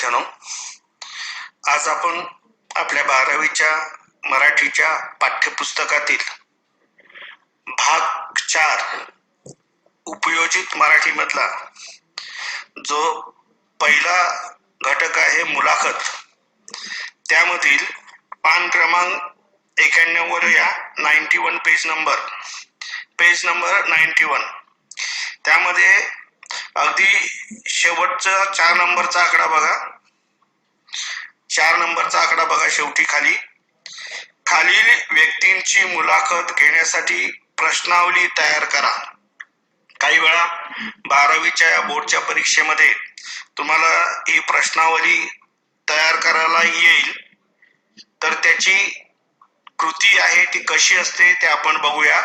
विद्यार्थ्यांनो, आज आपण आपल्या 12वीच्या मराठीच्या पाठ्यपुस्तकातील भाग 4 उपयोजित मराठी मधला जो पहिला घटक आहे मुलाखत, त्यामधील पान क्रमांक 91 वर या 91 पेज नंबर 91 त्यामध्ये अगदी शेवटचा 4 नंबरचा आकडा बघा. 4 नंबरचा आकडा बघा. शेवटी खालील व्यक्तींची मुलाखत घेण्यासाठी प्रश्नावली तयार करा. काही वेळा 12वीच्या बोर्डच्या परीक्षेमध्ये तुम्हाला ही प्रश्नावली तयार करायला येईल, तर त्याची कृती आहे ती कशी असते ते आपण बघूया.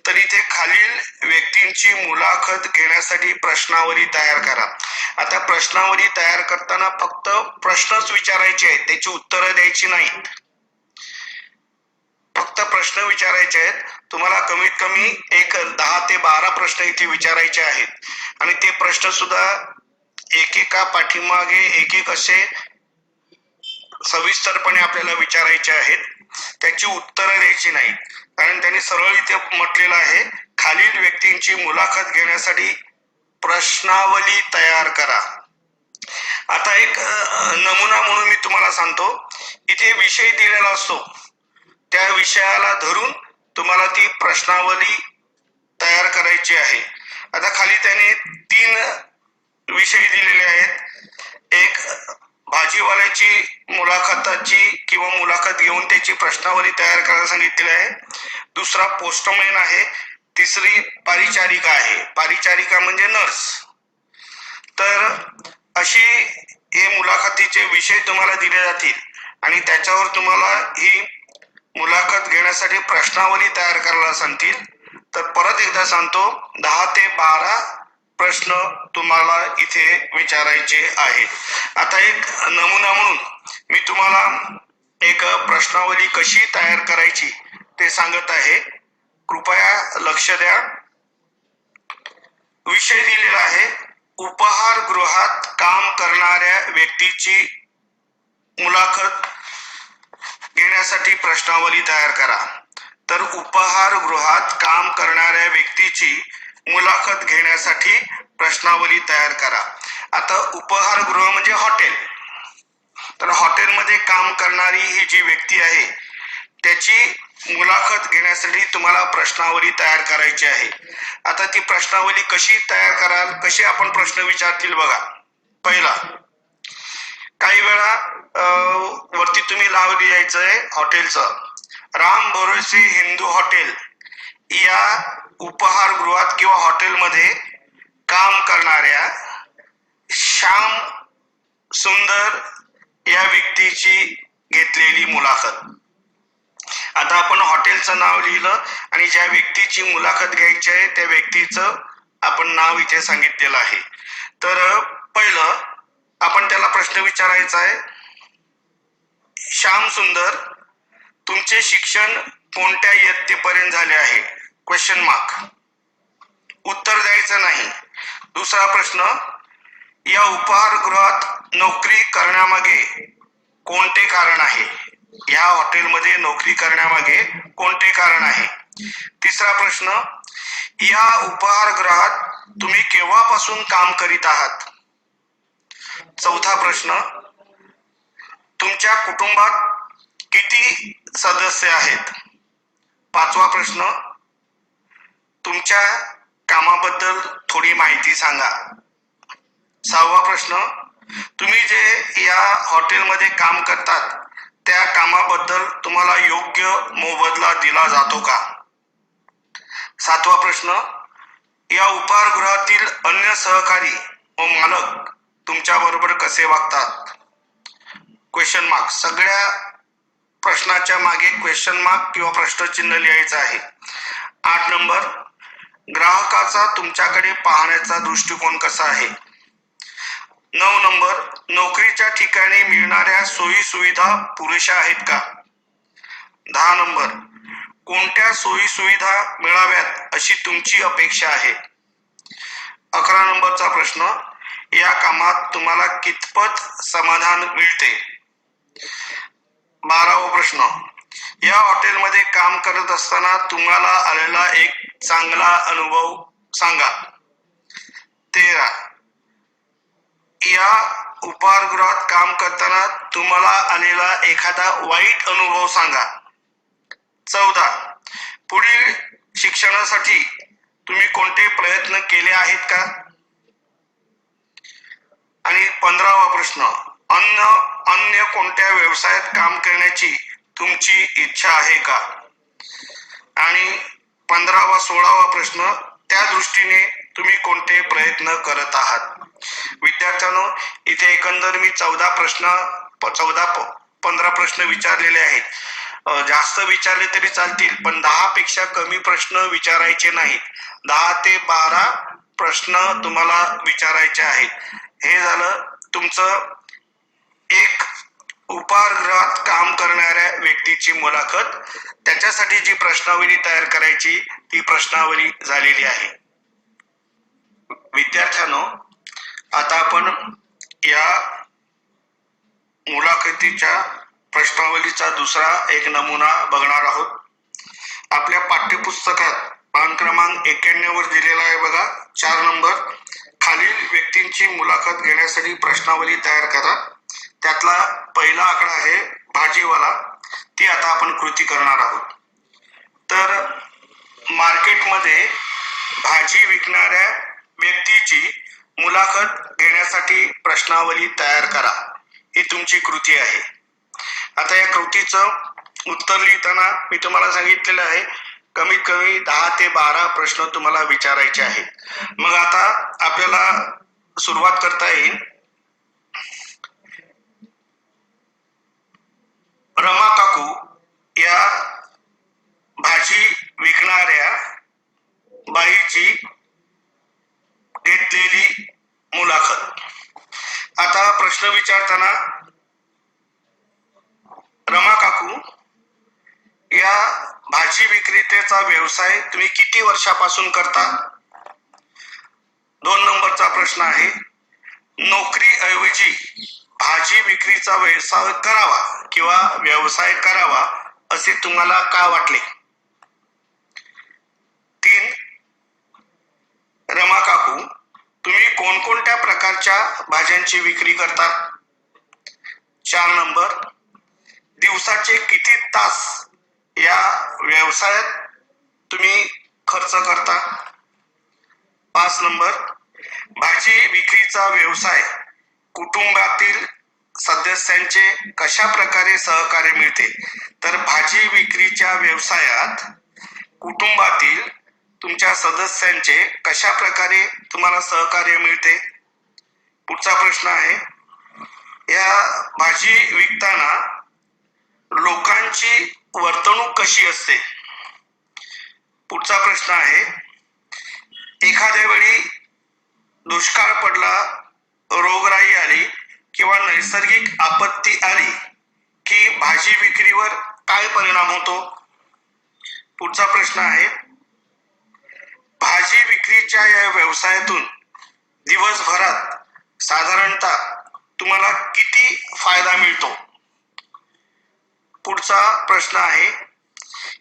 तर इथे खालील व्यक्तींची मुलाखत घेण्यासाठी प्रश्नावली तयार करा. आता प्रश्नावली तयार करताना फक्त प्रश्नच विचारायचे आहेत, त्याची उत्तरं द्यायची नाहीत. फक्त प्रश्न विचारायचे आहेत. तुम्हाला कमीत कमी एक 10 ते 12 प्रश्न इथे विचारायचे आहेत आणि ते प्रश्न सुद्धा एकेका पाठीमागे एक असे सविस्तरपणे आपल्याला विचारायचे आहेत. त्याची उत्तरं द्यायची नाहीत, कारण त्यांनी सरळ इथे म्हटलेलं आहे खालील व्यक्तींची मुलाखत घेण्यासाठी प्रश्नावली तयार करा. आता एक नमुना म्हणून मी तुम्हाला सांगतो. इथे विषय दिलेला असतो, त्या विषयाला धरून तुम्हाला ती प्रश्नावली तयार करायची आहे. आता खाली त्याने 3 विषय दिलेले आहेत. एक भाजीवाल्याची मुलाखताची किंवा मुलाखत घेऊन त्याची प्रश्नावली तयार करायला सांगितलेली आहे. दुसरा पोस्टमॅन आहे. तिसरी परिचारिका आहे. परिचारिका म्हणजे नर्स. तर अशी हे मुलाखतीचे विषय तुम्हाला दिले जातील आणि त्याच्यावर तुम्हाला ही मुलाखत घेण्यासाठी प्रश्नावली तयार करायला सांगतील. तर परत एकदा सांगतो, 10 ते 12 प्रश्न तुम्हाला इथे विचारायचे आहेत. आता एक नमुना म्हणून मी तुम्हाला एक प्रश्नावली कशी तयार करायची ते सांगत आहे. कृपया लक्ष द्या. विषय दिलेला आहे उपहारगृहात काम करणाऱ्या व्यक्तीची मुलाखत घेण्यासाठी प्रश्नावली तयार करा. तर उपहारगृहात काम करणाऱ्या व्यक्तीची मुलाखत घेण्यासाठी प्रश्नावली तयार करा. आता उपहारगृह म्हणजे हॉटेल. तर हॉटेलमध्ये काम करणारी ही जी व्यक्ती आहे त्याची मुलाखत घेण्यासाठी तुम्हाला प्रश्नावली तयार करायची आहे. आता ती प्रश्नावली कशी तयार कराल, कसे आपण प्रश्न विचारतील बघा. पहिला, काही वेळा वरती तुम्ही नाव लिहायचंय हॉटेलचं. राम भरोसे हिंदू हॉटेल या उपहारगृहात किंवा हॉटेलमध्ये काम करणाऱ्या श्याम सुंदर या व्यक्तीची घेतलेली मुलाखत. आता आपण हॉटेलचं नाव लिहिलं आणि ज्या व्यक्तीची मुलाखत घ्यायची आहे त्या व्यक्तीचं आपण नाव इथे सांगितलेलं आहे. तर पहिलं आपण त्याला प्रश्न विचारायचा आहे, श्याम सुंदर, तुमचे शिक्षण कोणत्या इयत्तेपर्यंत झाले आहे? Question mark. उत्तर द्यायचं नाही. दुसरा प्रश्न, या उपहारगृहात नोकरी करण्यामागे कोणते कारण आहे? या हॉटेलमध्ये नोकरी करण्यामागे कोणते कारण आहे? तिसरा प्रश्न, या उपहारगृहात तुम्ही केव्हापासून काम करीत आहात? चौथा प्रश्न, तुमच्या कुटुंबात किती सदस्य आहेत? पाचवा प्रश्न, तुमच्या कामाबद्दल थोडी माहिती सांगा. सहावा प्रश्न, तुम्ही जे या हॉटेलमध्ये काम करतात त्या कामाबद्दल तुम्हाला योग्य मोबदला दिला जातो का? सातवा प्रश्न, या उपहारगृहातील अन्य सहकारी व मालक तुमच्या बरोबर कसे वागतात? Question mark. सगळ्या प्रश्नाच्या मागे क्वेश्चन मार्क किंवा प्रश्नचिन्ह लिहायचं आहे. 8 नंबर, ग्राहकाचा तुमच्याकडे पाहण्याचा दृष्टिकोन कसा आहे? 9 नंबर, नोकरीच्या ठिकाणी मिळणाऱ्या सोयी सुविधा पुरेशा आहेत का? 10 नंबर, कोणत्या सोयी सुविधा मिळाव्यात अशी तुमची अपेक्षा आहे? 11 नंबरचा प्रश्न, या कामात तुम्हाला कितपत समाधान मिळते? 12वा प्रश्न, या हॉटेलमध्ये काम करत असताना तुम्हाला आलेला एक चांगला अनुभव सांगा. 13, या उपाहारगृहात काम करताना तुम्हाला आलेला एखादा वाईट अनुभव सांगा. 14, पुढील शिक्षणासाठी तुम्ही कोणते प्रयत्न केले आहेत का? आणि 15वा प्रश्न, अन्य कोणत्या व्यवसायात काम करण्याची तुमची इच्छा आहे का? आणि 16वा प्रश्न, त्या दृष्टीने तुम्ही कोणते प्रयत्न करत आहात? विद्यार्थ्यांनो, इथे एकंदर मी 15 प्रश्न विचारलेले आहेत. जास्त विचारले तरी चालतील, पण 10 पेक्षा कमी प्रश्न विचारायचे नाहीत. 10 ते 12 प्रश्न तुम्हाला विचारायचे आहेत. हे झालं तुमचं एक उपाहारगृहात काम करणाऱ्या व्यक्तीची मुलाखत. त्याच्यासाठी जी प्रश्नावली तयार करायची ती प्रश्नावली झालेली आहे. विद्यार्थ्यांनो, आता आपण या मुलाखतीच्या प्रश्नावलीचा दुसरा एक नमुना बघणार आहोत. आपल्या पाठ्यपुस्तकात पान क्रमांक 91 वर दिलेला आहे बघा, 4 नंबर. खालील व्यक्तींची मुलाखत घेण्यासाठी प्रश्नावली तयार करा. त्यातला पहिला आकडा आहे भाजीवाला. ती आता आपण कृती करणार आहोत. तर मार्केटमध्ये भाजी विकणाऱ्या व्यक्तीची मुलाखत घेण्यासाठी प्रश्नावली तयार करा. ही तुमची कृती आहे. आता या कृतीचं उत्तर लिहिताना मी तुम्हाला सांगितलेलं आहे कमीत कमी 10 ते 12 प्रश्न तुम्हाला विचारायचे आहेत. मग आता आपल्याला सुरुवात करता येईल. रमा काकू या भाजी विकणाऱ्या बाईची घेतलेली मुलाखत. आता प्रश्न विचारताना, रमा काकू या भाजी विक्रेत्याचा व्यवसाय तुम्ही किती वर्षापासून करता? 2 नंबरचा प्रश्न आहे, नोकरीऐवजी भाजी विक्रीचा व्यवसाय करावा किंवा व्यवसाय करावा असे तुम्हाला का वाटले? 3, रमा काकू तुम्ही कोणकोणत्या प्रकारच्या भाज्यांची विक्री करता? 4 नंबर, दिवसाचे किती तास या व्यवसायात तुम्ही खर्च करता? 5 नंबर, भाजी विक्रीचा व्यवसाय कुटुंबातील सदस्यांचे कशा प्रकारे सहकार्य मिळते? तर भाजी विक्रीच्या व्यवसायात कुटुंबातील तुमच्या सदस्यांचे कशा प्रकारे तुम्हाला सहकार्य मिळते? पुढचा प्रश्न आहे, या भाजी विकताना लोकांची वर्तणूक कशी असते? पुढचा प्रश्न आहे, एखाद्या वेळी दुष्काळ पडला, रोगराई आली किंवा नैसर्गिक आपत्ती आली की भाजी विक्रीवर काय परिणाम होतो? पुढचा प्रश्न आहे, भाजी विक्रीच्या या व्यवसायातून दिवसभरात साधारणतः तुम्हाला किती फायदा मिळतो? पुढचा प्रश्न आहे,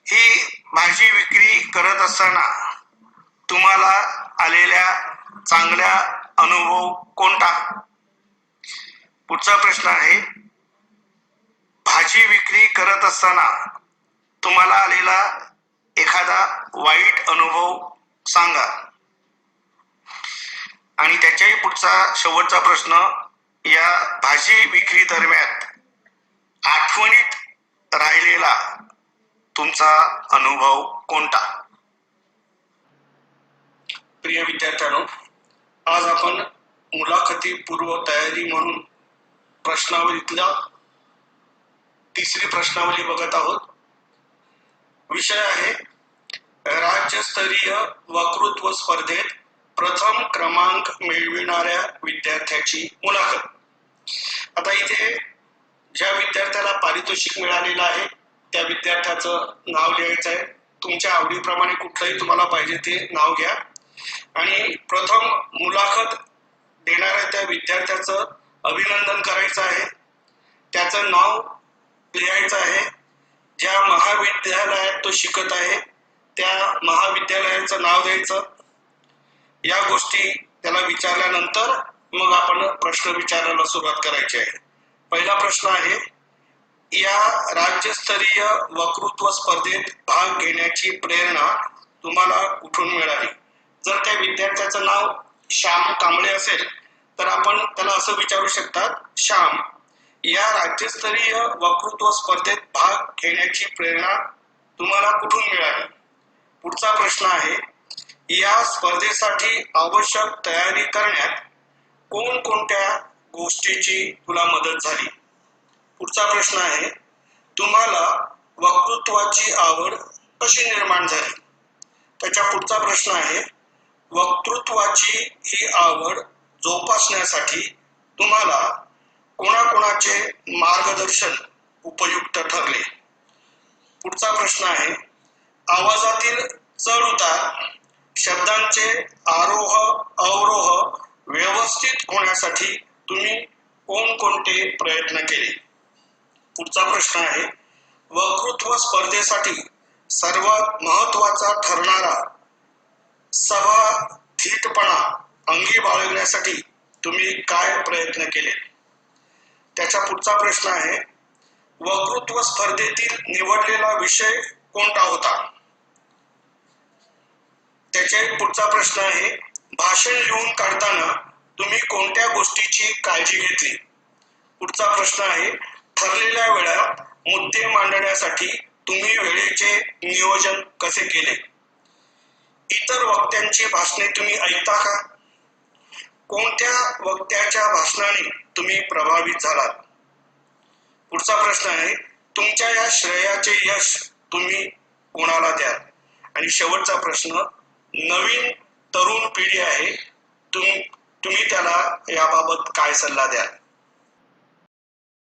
ही भाजी विक्री करत असताना तुम्हाला आलेल्या चांगल्या अनुभव कोणता? पुढचा प्रश्न आहे, भाजी विक्री करत असताना तुम्हाला आलेला एखादा वाईट अनुभव सांगा. आणि त्याच्याही पुढचा शेवटचा प्रश्न, या भाजी विक्री दरम्यान आठवणीत राहिलेला तुमचा अनुभव कोणता? प्रिय विद्यार्थ्यांनो, आज आपण मुलाखती पूर्व तयारी म्हणून प्रश्नावलीतला तिसरी प्रश्नावली बघत आहोत. विषय आहे राज्यस्तरीय वक्तृत्व स्पर्धेत प्रथम क्रमांक मिळविणाऱ्या विद्यार्थ्याची मुलाखत. आता इथे ज्या विद्यार्थ्याला पारितोषिक मिळालेलं आहे त्या विद्यार्थ्याचं नाव लिहायचं आहे. तुमच्या आवडीप्रमाणे कुठलंही तुम्हाला पाहिजे ते नाव घ्या. आणि प्रथम मुलाखत देणाऱ्या त्या विद्यार्थ्याचं अभिनंदन करायचं आहे, त्याचं नाव लिहायचं आहे, ज्या महाविद्यालयात तो शिकत आहे त्या महाविद्यालयाचं नाव द्यायचं. या गोष्टी त्याला विचारल्यानंतर मग आपण प्रश्न विचारायला सुरुवात करायची आहे. पहिला प्रश्न आहे, या राज्यस्तरीय वक्तृत्व स्पर्धेत भाग घेण्याची प्रेरणा तुम्हाला कुठून मिळाली? जर त्या विद्यार्थ्याचं नाव श्याम कांबळे असेल तर आपण त्याला असं विचारू शकतात, श्याम, या राज्यस्तरीय वक्तृत्व स्पर्धेत भाग घेण्याची प्रेरणा तुम्हाला कुठून मिळाली? पुढचा प्रश्न आहे, या स्पर्धेसाठी आवश्यक तयारी करण्यात कोणकोणत्या गोष्टीची तुला मदत झाली? पुढचा प्रश्न आहे, तुम्हाला वक्तृत्वाची आवड कशी निर्माण झाली? त्याच्या पुढचा प्रश्न आहे, वक्तृत्वाची ही आवड जोपासण्यासाठी तुम्हाला कोणाकोणाचे मार्गदर्शन उपयुक्त ठरले? पुढचा प्रश्न आहे, आवाजातील चढ उतार, शब्दांचे आरोह अवरोह व्यवस्थित होण्यासाठी तुम्ही कोणकोणते प्रयत्न केले? पुढचा प्रश्न आहे, वक्तृत्व स्पर्धेसाठी सर्वात महत्त्वाचा ठरणारा सभाधीटपणा अंगी बाळगण्यासाठी तुम्ही काय प्रयत्न केले? त्याच्या पुढचा प्रश्न आहे, वक्तृत्व स्पर्धेतील निवडलेला विषय कोणता होता? त्याच्या पुढचा प्रश्न आहे, भाषण लिहून काढताना तुम्ही कोणत्या गोष्टीची काळजी घेतली? पुढचा प्रश्न आहे, ठरलेल्या वेळात मुद्दे मांडण्यासाठी तुम्ही वेळेचे नियोजन कसे केले? इतर वक्त्यांची भाषणे तुम्ही ऐकता का? कोणत्या वक्त्याच्या भाषणाने तुम्ही प्रभावित झालात? पुढचा प्रश्न आहे, तुमच्या या श्रेयाचे यश तुम्ही कोणाला द्याल? आणि शेवटचा प्रश्न, नवीन तरुण पिढी आहे, तुम्ही त्याला याबाबत काय सल्ला द्याल?